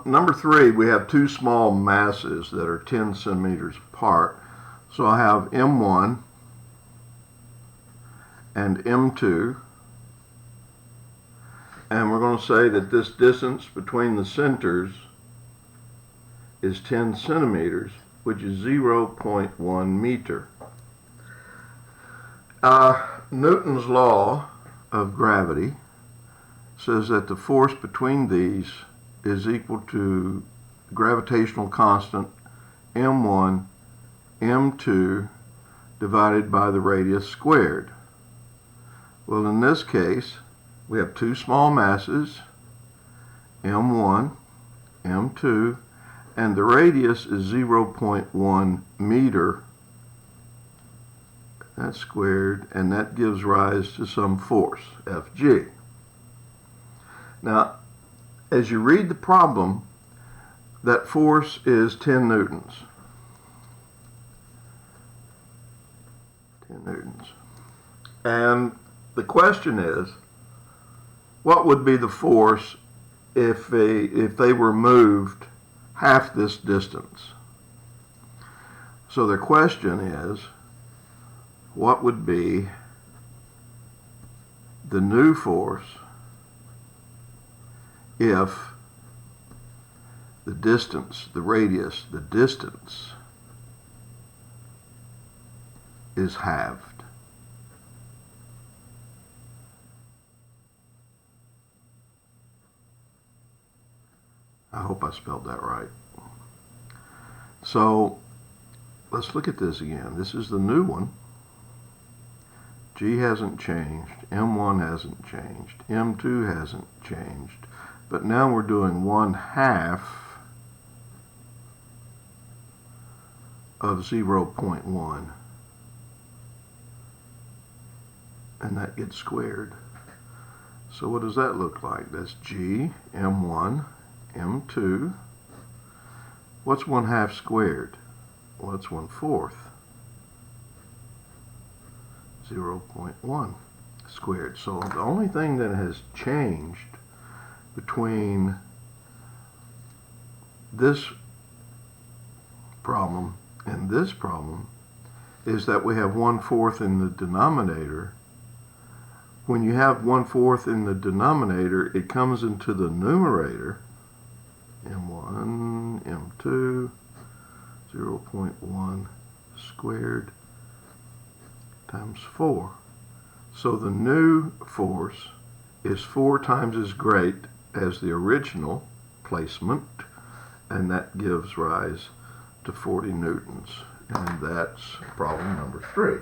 Number 3, we have two small masses that are 10 centimeters apart. So I have M1 and M2. And we're going to say that this distance between the centers is 10 centimeters, which is 0.1 meter. Newton's law of gravity says that the force between these is equal to gravitational constant m1 m2 divided by the radius squared. Well, in this case, we have two small masses, m1, m2, and the radius is 0.1 meter. That's squared, and that gives rise to some force, Fg. Now, as you read the problem, that force is 10 newtons. 10 newtons. And the question is, what would be the force if they were moved half this distance? So the question is, what would be the new force if the distance, the radius, the distance is halved? I hope I spelled that right. So let's look at this again. This is the new one. G hasn't changed, M1 hasn't changed, M2 hasn't changed, but now we're doing 1/2 of 0.1, and that gets squared. So what does that look like? That's G, M1, M2. What's 1/2 squared? Well, it's 1/4. 0.1 squared. So the only thing that has changed between this problem and this problem is that we have 1/4 in the denominator. When you have 1/4 in the denominator, it comes into the numerator, M1, M2, 0.1 squared times 4. So the new force is 4 times as great as the original placement, and that gives rise to 40 newtons. And that's problem number 3.